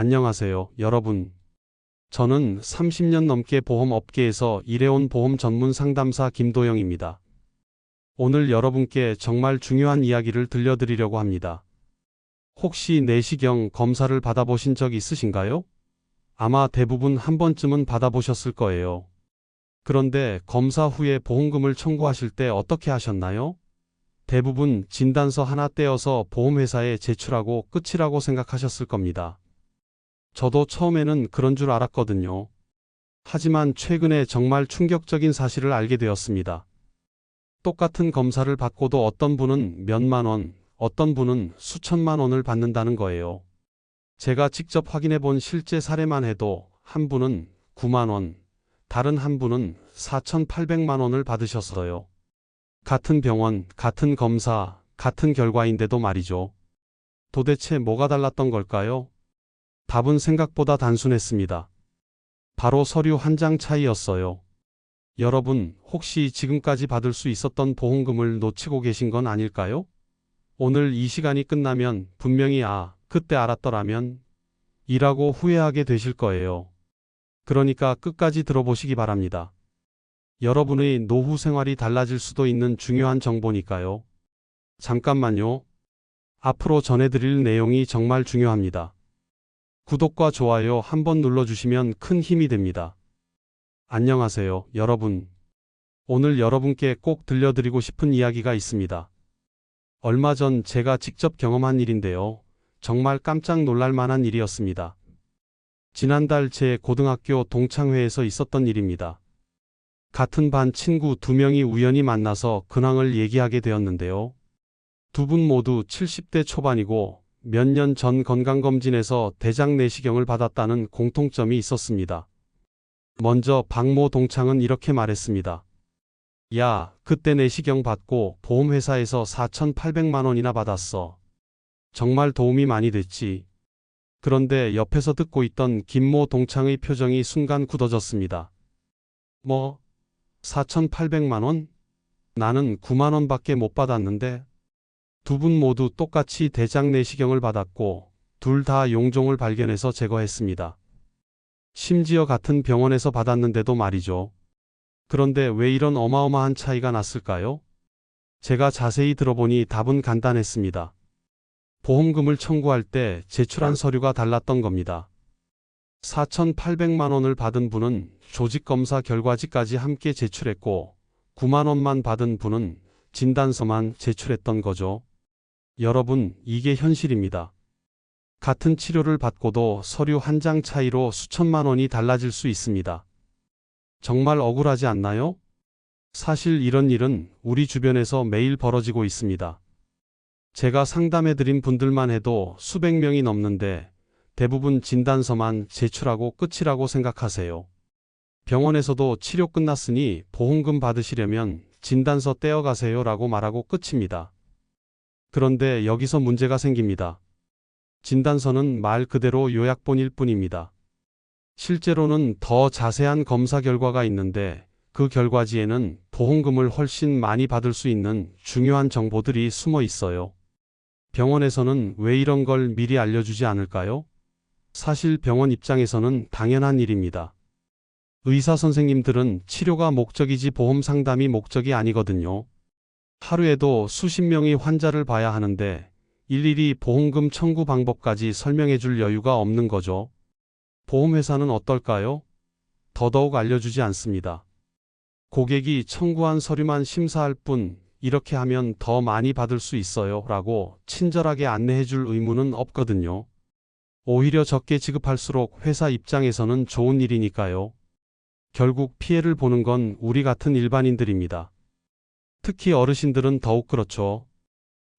안녕하세요, 여러분. 저는 30년 넘게 보험업계에서 일해온 보험 전문 상담사 김도영입니다. 오늘 여러분께 정말 중요한 이야기를 들려드리려고 합니다. 혹시 내시경 검사를 받아보신 적 있으신가요? 아마 대부분 한 번쯤은 받아보셨을 거예요. 그런데 검사 후에 보험금을 청구하실 때 어떻게 하셨나요? 대부분 진단서 하나 떼어서 보험회사에 제출하고 끝이라고 생각하셨을 겁니다. 저도 처음에는 그런 줄 알았거든요. 하지만 최근에 정말 충격적인 사실을 알게 되었습니다. 똑같은 검사를 받고도 어떤 분은 몇만 원, 어떤 분은 수천만 원을 받는다는 거예요. 제가 직접 확인해 본 실제 사례만 해도 한 분은 9만 원, 다른 한 분은 4,800만 원을 받으셨어요. 같은 병원, 같은 검사, 같은 결과인데도 말이죠. 도대체 뭐가 달랐던 걸까요? 답은 생각보다 단순했습니다. 바로 서류 한 장 차이였어요. 여러분, 혹시 지금까지 받을 수 있었던 보험금을 놓치고 계신 건 아닐까요? 오늘 이 시간이 끝나면 분명히 그때 알았더라면 이라고 후회하게 되실 거예요. 그러니까 끝까지 들어보시기 바랍니다. 여러분의 노후 생활이 달라질 수도 있는 중요한 정보니까요. 잠깐만요. 앞으로 전해드릴 내용이 정말 중요합니다. 구독과 좋아요 한번 눌러주시면 큰 힘이 됩니다. 안녕하세요, 여러분. 오늘 여러분께 꼭 들려드리고 싶은 이야기가 있습니다. 얼마 전 제가 직접 경험한 일인데요. 정말 깜짝 놀랄 만한 일이었습니다. 지난달 제 고등학교 동창회에서 있었던 일입니다. 같은 반 친구 2명이 우연히 만나서 근황을 얘기하게 되었는데요. 두 분 모두 70대 초반이고 몇 년 전 건강검진에서 대장 내시경을 받았다는 공통점이 있었습니다. 먼저 박모 동창은 이렇게 말했습니다. 야, 그때 내시경 받고 보험회사에서 4,800만 원이나 받았어. 정말 도움이 많이 됐지. 그런데 옆에서 듣고 있던 김모 동창의 표정이 순간 굳어졌습니다. 뭐? 4,800만 원? 나는 9만 원밖에 못 받았는데? 두 분 모두 똑같이 대장 내시경을 받았고 둘 다 용종을 발견해서 제거했습니다. 심지어 같은 병원에서 받았는데도 말이죠. 그런데 왜 이런 어마어마한 차이가 났을까요? 제가 자세히 들어보니 답은 간단했습니다. 보험금을 청구할 때 제출한 서류가 달랐던 겁니다. 4,800만 원을 받은 분은 조직검사 결과지까지 함께 제출했고 9만 원만 받은 분은 진단서만 제출했던 거죠. 여러분, 이게 현실입니다. 같은 치료를 받고도 서류 한 장 차이로 수천만 원이 달라질 수 있습니다. 정말 억울하지 않나요? 사실 이런 일은 우리 주변에서 매일 벌어지고 있습니다. 제가 상담해드린 분들만 해도 수백 명이 넘는데 대부분 진단서만 제출하고 끝이라고 생각하세요. 병원에서도 치료 끝났으니 보험금 받으시려면 진단서 떼어가세요 라고 말하고 끝입니다. 그런데 여기서 문제가 생깁니다. 진단서는 말 그대로 요약본일 뿐입니다. 실제로는 더 자세한 검사 결과가 있는데 그 결과지에는 보험금을 훨씬 많이 받을 수 있는 중요한 정보들이 숨어 있어요. 병원에서는 왜 이런 걸 미리 알려주지 않을까요? 사실 병원 입장에서는 당연한 일입니다. 의사 선생님들은 치료가 목적이지 보험 상담이 목적이 아니거든요. 하루에도 수십 명의 환자를 봐야 하는데 일일이 보험금 청구 방법까지 설명해 줄 여유가 없는 거죠. 보험회사는 어떨까요? 더더욱 알려주지 않습니다. 고객이 청구한 서류만 심사할 뿐 이렇게 하면 더 많이 받을 수 있어요 라고 친절하게 안내해 줄 의무는 없거든요. 오히려 적게 지급할수록 회사 입장에서는 좋은 일이니까요. 결국 피해를 보는 건 우리 같은 일반인들입니다. 특히 어르신들은 더욱 그렇죠.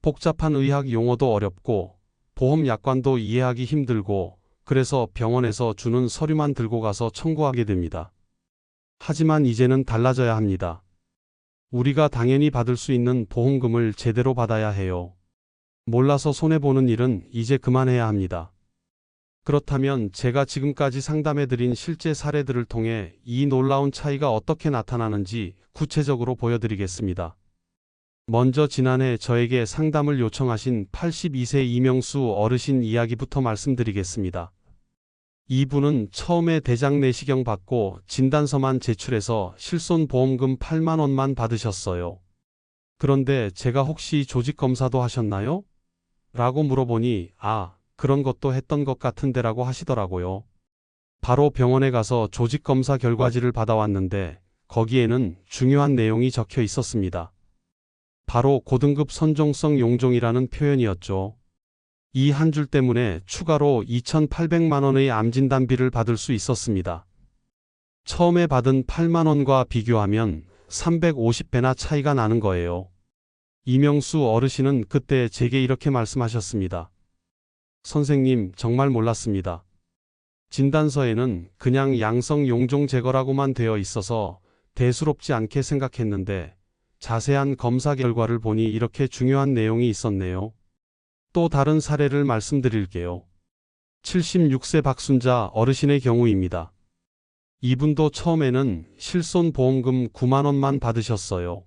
복잡한 의학 용어도 어렵고 보험 약관도 이해하기 힘들고 그래서 병원에서 주는 서류만 들고 가서 청구하게 됩니다. 하지만 이제는 달라져야 합니다. 우리가 당연히 받을 수 있는 보험금을 제대로 받아야 해요. 몰라서 손해보는 일은 이제 그만해야 합니다. 그렇다면 제가 지금까지 상담해드린 실제 사례들을 통해 이 놀라운 차이가 어떻게 나타나는지 구체적으로 보여드리겠습니다. 먼저 지난해 저에게 상담을 요청하신 82세 이명수 어르신 이야기부터 말씀드리겠습니다. 이분은 처음에 대장 내시경 받고 진단서만 제출해서 실손보험금 8만 원만 받으셨어요. 그런데 제가 혹시 조직검사도 하셨나요? 라고 물어보니 그런 것도 했던 것 같은데라고 하시더라고요. 바로 병원에 가서 조직검사 결과지를 받아왔는데 거기에는 중요한 내용이 적혀 있었습니다. 바로 고등급 선종성 용종이라는 표현이었죠. 이 한 줄 때문에 추가로 2,800만 원의 암진단비를 받을 수 있었습니다. 처음에 받은 8만 원과 비교하면 350배나 차이가 나는 거예요. 이명수 어르신은 그때 제게 이렇게 말씀하셨습니다. 선생님, 정말 몰랐습니다. 진단서에는 그냥 양성 용종 제거라고만 되어 있어서 대수롭지 않게 생각했는데 자세한 검사 결과를 보니 이렇게 중요한 내용이 있었네요. 또 다른 사례를 말씀드릴게요. 76세 박순자 어르신의 경우입니다. 이분도 처음에는 실손보험금 9만 원만 받으셨어요.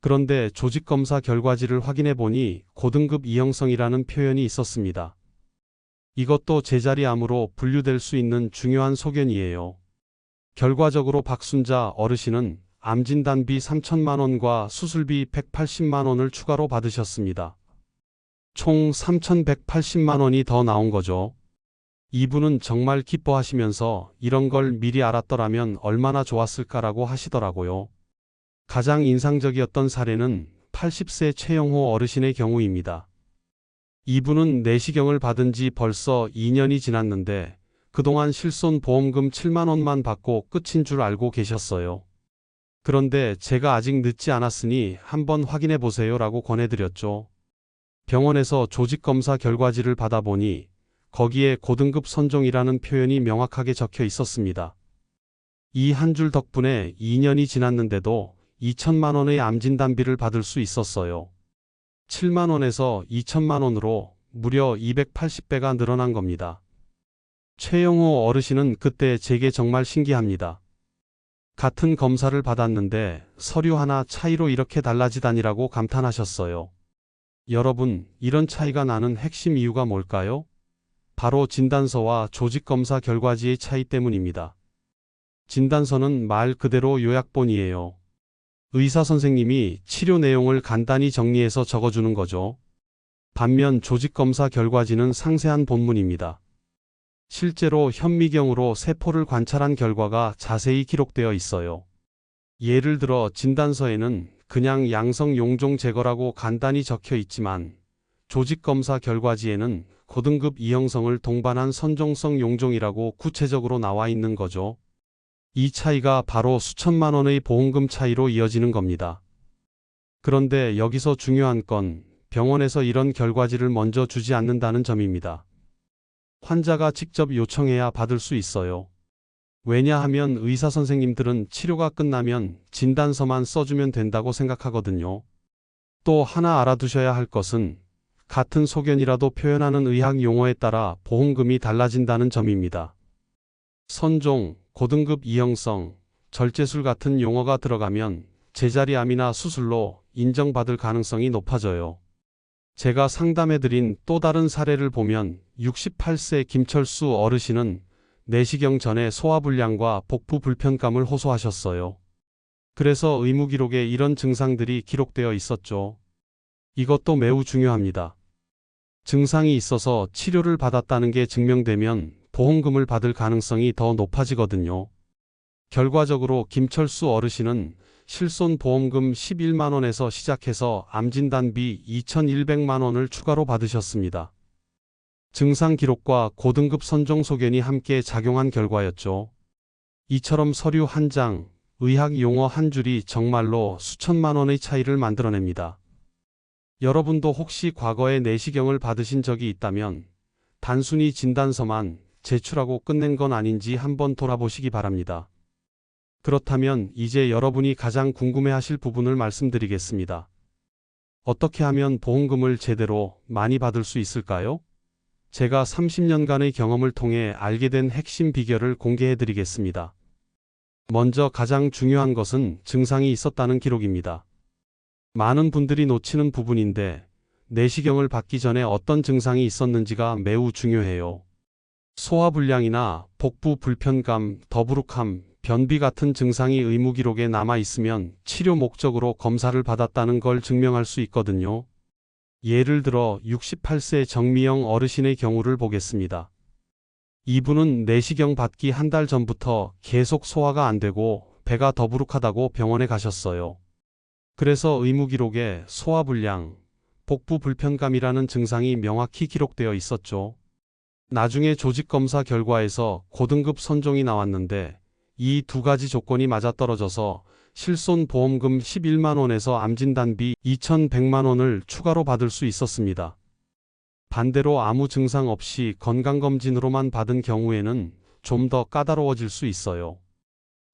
그런데 조직검사 결과지를 확인해 보니 고등급 이형성이라는 표현이 있었습니다. 이것도 제자리암으로 분류될 수 있는 중요한 소견이에요. 결과적으로 박순자 어르신은 암진단비 3천만 원과 수술비 180만 원을 추가로 받으셨습니다. 총 3,180만 원이 더 나온 거죠. 이분은 정말 기뻐하시면서 이런 걸 미리 알았더라면 얼마나 좋았을까라고 하시더라고요. 가장 인상적이었던 사례는 80세 최영호 어르신의 경우입니다. 이분은 내시경을 받은 지 벌써 2년이 지났는데 그동안 실손보험금 7만 원만 받고 끝인 줄 알고 계셨어요. 그런데 제가 아직 늦지 않았으니 한번 확인해 보세요 라고 권해드렸죠. 병원에서 조직검사 결과지를 받아보니 거기에 고등급 선종이라는 표현이 명확하게 적혀 있었습니다. 이 한 줄 덕분에 2년이 지났는데도 2천만 원의 암진단비를 받을 수 있었어요. 7만 원에서 2천만 원으로 무려 280배가 늘어난 겁니다. 최영호 어르신은 그때 제게 정말 신기합니다. 같은 검사를 받았는데 서류 하나 차이로 이렇게 달라지다니라고 감탄하셨어요. 여러분, 이런 차이가 나는 핵심 이유가 뭘까요? 바로 진단서와 조직검사 결과지의 차이 때문입니다. 진단서는 말 그대로 요약본이에요. 의사 선생님이 치료 내용을 간단히 정리해서 적어주는 거죠. 반면 조직검사 결과지는 상세한 본문입니다. 실제로 현미경으로 세포를 관찰한 결과가 자세히 기록되어 있어요. 예를 들어 진단서에는 그냥 양성 용종 제거라고 간단히 적혀 있지만 조직검사 결과지에는 고등급 이형성을 동반한 선종성 용종이라고 구체적으로 나와 있는 거죠. 이 차이가 바로 수천만 원의 보험금 차이로 이어지는 겁니다. 그런데 여기서 중요한 건 병원에서 이런 결과지를 먼저 주지 않는다는 점입니다. 환자가 직접 요청해야 받을 수 있어요. 왜냐하면 의사 선생님들은 치료가 끝나면 진단서만 써주면 된다고 생각하거든요. 또 하나 알아두셔야 할 것은 같은 소견이라도 표현하는 의학 용어에 따라 보험금이 달라진다는 점입니다. 선종, 고등급 이형성, 절제술 같은 용어가 들어가면 제자리암이나 수술로 인정받을 가능성이 높아져요. 제가 상담해드린 또 다른 사례를 보면 68세 김철수 어르신은 내시경 전에 소화불량과 복부 불편감을 호소하셨어요. 그래서 의무기록에 이런 증상들이 기록되어 있었죠. 이것도 매우 중요합니다. 증상이 있어서 치료를 받았다는 게 증명되면 보험금을 받을 가능성이 더 높아지거든요. 결과적으로 김철수 어르신은 실손보험금 11만 원에서 시작해서 암진단비 2,100만 원을 추가로 받으셨습니다. 증상 기록과 고등급 선종 소견이 함께 작용한 결과였죠. 이처럼 서류 한 장, 의학 용어 한 줄이 정말로 수천만 원의 차이를 만들어냅니다. 여러분도 혹시 과거에 내시경을 받으신 적이 있다면 단순히 진단서만 제출하고 끝낸 건 아닌지 한번 돌아보시기 바랍니다. 그렇다면 이제 여러분이 가장 궁금해하실 부분을 말씀드리겠습니다. 어떻게 하면 보험금을 제대로 많이 받을 수 있을까요? 제가 30년간의 경험을 통해 알게 된 핵심 비결을 공개해드리겠습니다. 먼저 가장 중요한 것은 증상이 있었다는 기록입니다. 많은 분들이 놓치는 부분인데 내시경을 받기 전에 어떤 증상이 있었는지가 매우 중요해요. 소화불량이나 복부 불편감, 더부룩함, 변비 같은 증상이 의무 기록에 남아 있으면 치료 목적으로 검사를 받았다는 걸 증명할 수 있거든요. 예를 들어 68세 정미영 어르신의 경우를 보겠습니다. 이분은 내시경 받기 한 달 전부터 계속 소화가 안 되고 배가 더부룩하다고 병원에 가셨어요. 그래서 의무 기록에 소화불량, 복부 불편감이라는 증상이 명확히 기록되어 있었죠. 나중에 조직검사 결과에서 고등급 선종이 나왔는데 이 두 가지 조건이 맞아떨어져서 실손보험금 11만 원에서 암진단비 2,100만 원을 추가로 받을 수 있었습니다. 반대로 아무 증상 없이 건강검진으로만 받은 경우에는 좀 더 까다로워질 수 있어요.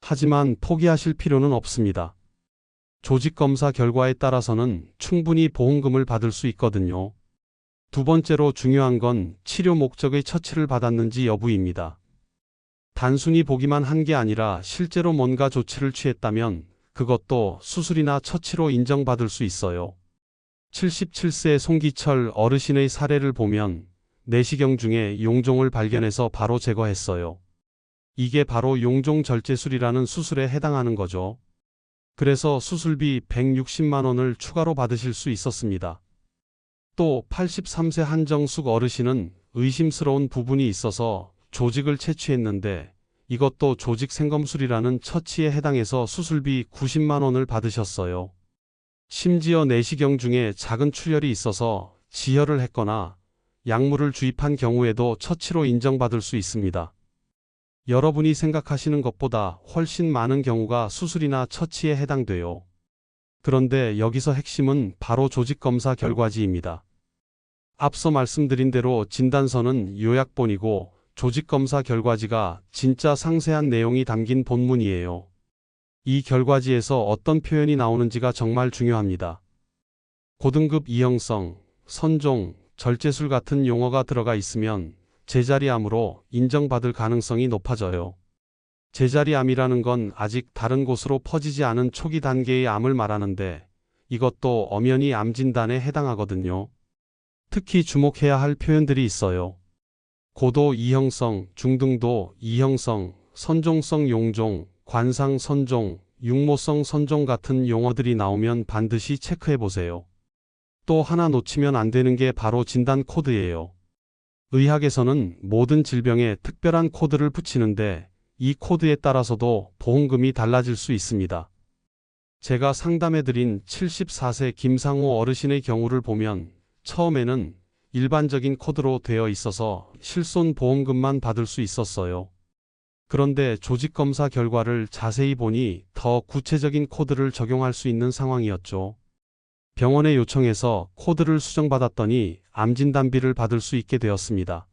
하지만 포기하실 필요는 없습니다. 조직검사 결과에 따라서는 충분히 보험금을 받을 수 있거든요. 두 번째로 중요한 건 치료 목적의 처치를 받았는지 여부입니다. 단순히 보기만 한 게 아니라 실제로 뭔가 조치를 취했다면 그것도 수술이나 처치로 인정받을 수 있어요. 77세 송기철 어르신의 사례를 보면 내시경 중에 용종을 발견해서 바로 제거했어요. 이게 바로 용종절제술이라는 수술에 해당하는 거죠. 그래서 수술비 160만 원을 추가로 받으실 수 있었습니다. 또 83세 한정숙 어르신은 의심스러운 부분이 있어서 조직을 채취했는데 이것도 조직 생검술이라는 처치에 해당해서 수술비 90만 원을 받으셨어요. 심지어 내시경 중에 작은 출혈이 있어서 지혈을 했거나 약물을 주입한 경우에도 처치로 인정받을 수 있습니다. 여러분이 생각하시는 것보다 훨씬 많은 경우가 수술이나 처치에 해당돼요. 그런데 여기서 핵심은 바로 조직검사 결과지입니다. 앞서 말씀드린 대로 진단서는 요약본이고 조직검사 결과지가 진짜 상세한 내용이 담긴 본문이에요. 이 결과지에서 어떤 표현이 나오는지가 정말 중요합니다. 고등급 이형성, 선종, 절제술 같은 용어가 들어가 있으면 제자리암으로 인정받을 가능성이 높아져요. 제자리암이라는 건 아직 다른 곳으로 퍼지지 않은 초기 단계의 암을 말하는데 이것도 엄연히 암 진단에 해당하거든요. 특히 주목해야 할 표현들이 있어요. 고도 이형성, 중등도 이형성, 선종성 용종, 관상 선종, 육모성 선종 같은 용어들이 나오면 반드시 체크해 보세요. 또 하나 놓치면 안 되는 게 바로 진단 코드예요. 의학에서는 모든 질병에 특별한 코드를 붙이는데 이 코드에 따라서도 보험금이 달라질 수 있습니다. 제가 상담해드린 74세 김상호 어르신의 경우를 보면 처음에는 일반적인 코드로 되어 있어서 실손보험금만 받을 수 있었어요. 그런데 조직검사 결과를 자세히 보니 더 구체적인 코드를 적용할 수 있는 상황이었죠. 병원에 요청해서 코드를 수정받았더니 암진단비를 받을 수 있게 되었습니다.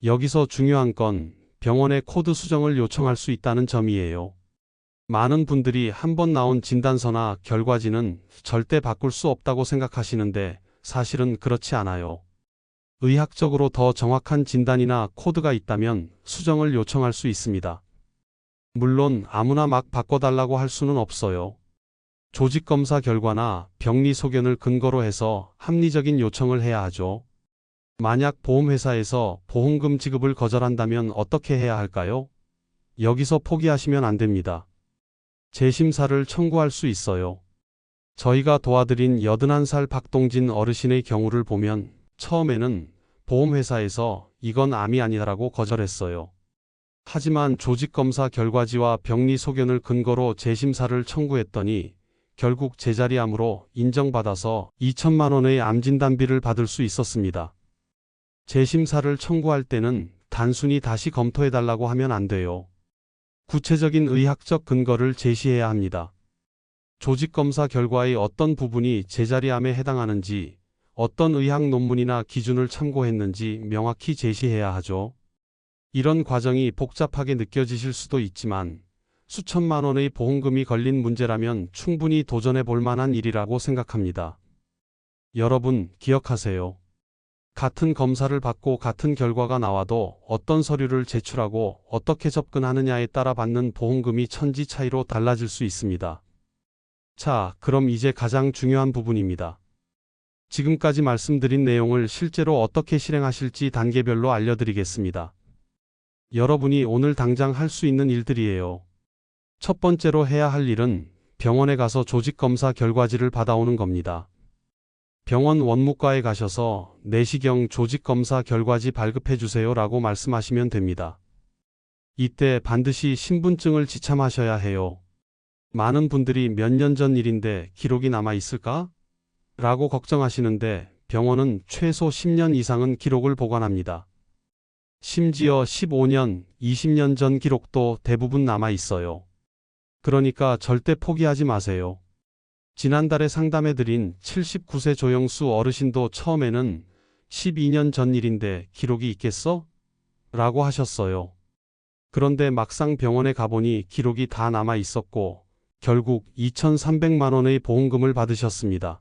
여기서 중요한 건 병원에 코드 수정을 요청할 수 있다는 점이에요. 많은 분들이 한 번 나온 진단서나 결과지는 절대 바꿀 수 없다고 생각하시는데 사실은 그렇지 않아요. 의학적으로 더 정확한 진단이나 코드가 있다면 수정을 요청할 수 있습니다. 물론 아무나 막 바꿔달라고 할 수는 없어요. 조직검사 결과나 병리 소견을 근거로 해서 합리적인 요청을 해야 하죠. 만약 보험회사에서 보험금 지급을 거절한다면 어떻게 해야 할까요? 여기서 포기하시면 안 됩니다. 재심사를 청구할 수 있어요. 저희가 도와드린 81살 박동진 어르신의 경우를 보면 처음에는 보험회사에서 이건 암이 아니라고 거절했어요. 하지만 조직검사 결과지와 병리 소견을 근거로 재심사를 청구했더니 결국 제자리암으로 인정받아서 2천만 원의 암진단비를 받을 수 있었습니다. 재심사를 청구할 때는 단순히 다시 검토해달라고 하면 안 돼요. 구체적인 의학적 근거를 제시해야 합니다. 조직검사 결과의 어떤 부분이 제자리암에 해당하는지, 어떤 의학 논문이나 기준을 참고했는지 명확히 제시해야 하죠. 이런 과정이 복잡하게 느껴지실 수도 있지만 수천만 원의 보험금이 걸린 문제라면 충분히 도전해 볼 만한 일이라고 생각합니다. 여러분 기억하세요. 같은 검사를 받고 같은 결과가 나와도 어떤 서류를 제출하고 어떻게 접근하느냐에 따라 받는 보험금이 천지 차이로 달라질 수 있습니다. 자, 그럼 이제 가장 중요한 부분입니다. 지금까지 말씀드린 내용을 실제로 어떻게 실행하실지 단계별로 알려드리겠습니다. 여러분이 오늘 당장 할 수 있는 일들이에요. 첫 번째로 해야 할 일은 병원에 가서 조직검사 결과지를 받아오는 겁니다. 병원 원무과에 가셔서 내시경 조직검사 결과지 발급해 주세요 라고 말씀하시면 됩니다. 이때 반드시 신분증을 지참하셔야 해요. 많은 분들이 몇 년 전 일인데 기록이 남아 있을까? 라고 걱정하시는데 병원은 최소 10년 이상은 기록을 보관합니다. 심지어 15년, 20년 전 기록도 대부분 남아 있어요. 그러니까 절대 포기하지 마세요. 지난달에 상담해드린 79세 조영수 어르신도 처음에는 12년 전 일인데 기록이 있겠어? 라고 하셨어요. 그런데 막상 병원에 가보니 기록이 다 남아 있었고 결국 2,300만 원의 보험금을 받으셨습니다.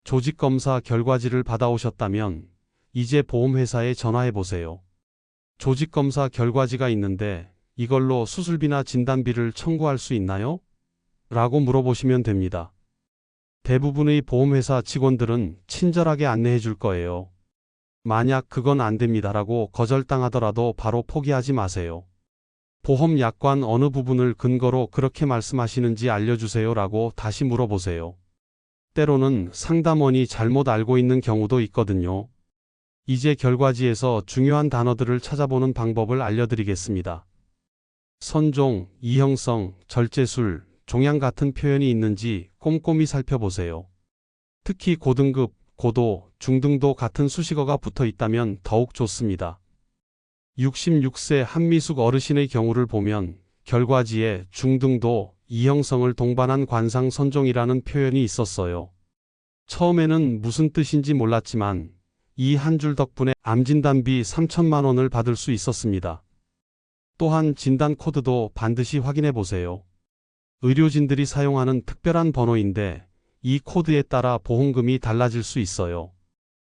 조직검사 결과지를 받아오셨다면 이제 보험회사에 전화해보세요. 조직검사 결과지가 있는데 이걸로 수술비나 진단비를 청구할 수 있나요? 라고 물어보시면 됩니다. 대부분의 보험회사 직원들은 친절하게 안내해 줄 거예요. 만약 그건 안 됩니다라고 거절당하더라도 바로 포기하지 마세요. 보험 약관 어느 부분을 근거로 그렇게 말씀하시는지 알려주세요 라고 다시 물어보세요. 때로는 상담원이 잘못 알고 있는 경우도 있거든요. 이제 결과지에서 중요한 단어들을 찾아보는 방법을 알려드리겠습니다. 선종, 이형성, 절제술, 종양 같은 표현이 있는지 꼼꼼히 살펴보세요. 특히 고등급, 고도, 중등도 같은 수식어가 붙어 있다면 더욱 좋습니다. 66세 한미숙 어르신의 경우를 보면 결과지에 중등도, 이형성을 동반한 관상선종이라는 표현이 있었어요. 처음에는 무슨 뜻인지 몰랐지만 이 한 줄 덕분에 암진단비 3천만 원을 받을 수 있었습니다. 또한 진단 코드도 반드시 확인해 보세요. 의료진들이 사용하는 특별한 번호인데 이 코드에 따라 보험금이 달라질 수 있어요.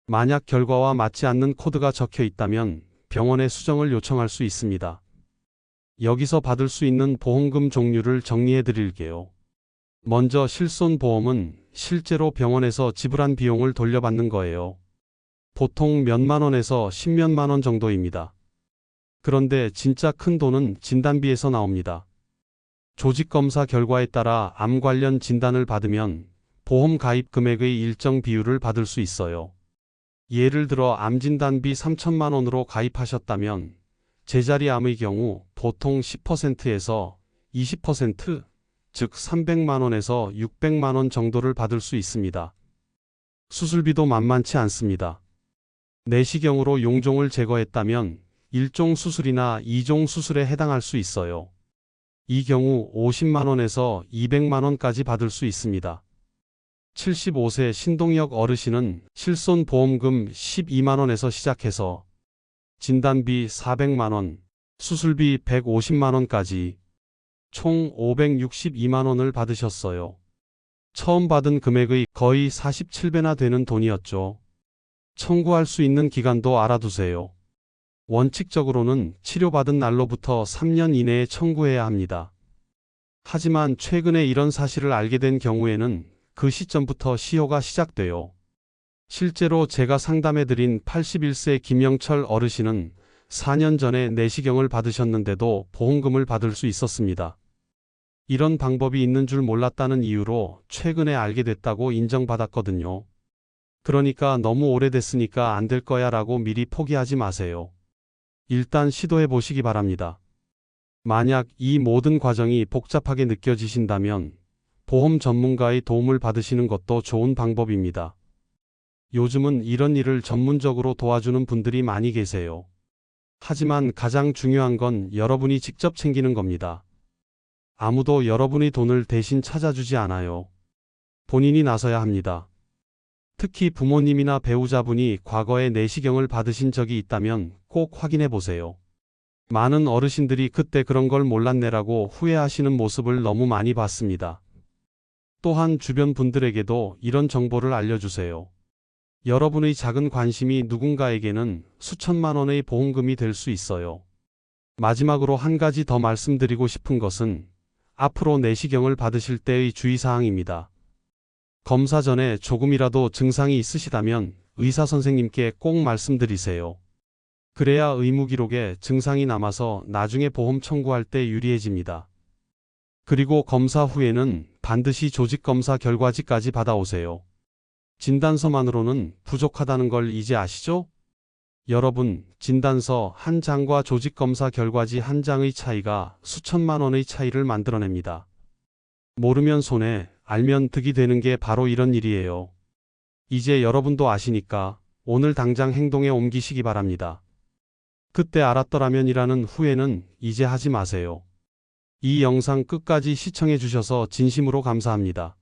만약 결과와 맞지 않는 코드가 적혀 있다면 병원에 수정을 요청할 수 있습니다. 여기서 받을 수 있는 보험금 종류를 정리해 드릴게요. 먼저 실손보험은 실제로 병원에서 지불한 비용을 돌려받는 거예요. 보통 몇만 원에서 10몇만 원 정도입니다. 그런데 진짜 큰 돈은 진단비에서 나옵니다. 조직검사 결과에 따라 암 관련 진단을 받으면 보험 가입 금액의 일정 비율을 받을 수 있어요. 예를 들어 암진단비 3천만 원으로 가입하셨다면 제자리암의 경우 보통 10%에서 20%, 즉 300만 원에서 600만 원 정도를 받을 수 있습니다. 수술비도 만만치 않습니다. 내시경으로 용종을 제거했다면 1종 수술이나 2종 수술에 해당할 수 있어요. 이 경우 50만 원에서 200만 원까지 받을 수 있습니다. 75세 신동혁 어르신은 실손보험금 12만 원에서 시작해서 진단비 400만 원, 수술비 150만 원까지 총 562만 원을 받으셨어요. 처음 받은 금액의 거의 47배나 되는 돈이었죠. 청구할 수 있는 기간도 알아두세요. 원칙적으로는 치료받은 날로부터 3년 이내에 청구해야 합니다. 하지만 최근에 이런 사실을 알게 된 경우에는 그 시점부터 시효가 시작돼요. 실제로 제가 상담해드린 81세 김영철 어르신은 4년 전에 내시경을 받으셨는데도 보험금을 받을 수 있었습니다. 이런 방법이 있는 줄 몰랐다는 이유로 최근에 알게 됐다고 인정받았거든요. 그러니까 너무 오래됐으니까 안 될 거야 라고 미리 포기하지 마세요. 일단 시도해 보시기 바랍니다. 만약 이 모든 과정이 복잡하게 느껴지신다면 보험 전문가의 도움을 받으시는 것도 좋은 방법입니다. 요즘은 이런 일을 전문적으로 도와주는 분들이 많이 계세요. 하지만 가장 중요한 건 여러분이 직접 챙기는 겁니다. 아무도 여러분의 돈을 대신 찾아주지 않아요. 본인이 나서야 합니다. 특히 부모님이나 배우자분이 과거에 내시경을 받으신 적이 있다면 꼭 확인해 보세요. 많은 어르신들이 그때 그런 걸 몰랐네라고 후회하시는 모습을 너무 많이 봤습니다. 또한 주변 분들에게도 이런 정보를 알려주세요. 여러분의 작은 관심이 누군가에게는 수천만 원의 보험금이 될 수 있어요. 마지막으로 한 가지 더 말씀드리고 싶은 것은 앞으로 내시경을 받으실 때의 주의사항입니다. 검사 전에 조금이라도 증상이 있으시다면 의사 선생님께 꼭 말씀드리세요. 그래야 의무 기록에 증상이 남아서 나중에 보험 청구할 때 유리해집니다. 그리고 검사 후에는 반드시 조직검사 결과지까지 받아오세요. 진단서만으로는 부족하다는 걸 이제 아시죠? 여러분, 진단서 한 장과 조직검사 결과지 한 장의 차이가 수천만 원의 차이를 만들어냅니다. 모르면 손해, 알면 득이 되는 게 바로 이런 일이에요. 이제 여러분도 아시니까 오늘 당장 행동에 옮기시기 바랍니다. 그때 알았더라면이라는 후회는 이제 하지 마세요. 이 영상 끝까지 시청해 주셔서 진심으로 감사합니다.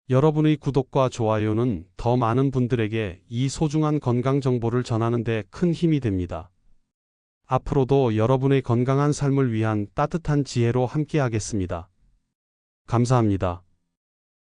여러분의 구독과 좋아요는 더 많은 분들에게 이 소중한 건강 정보를 전하는 데 큰 힘이 됩니다. 앞으로도 여러분의 건강한 삶을 위한 따뜻한 지혜로 함께하겠습니다. 감사합니다.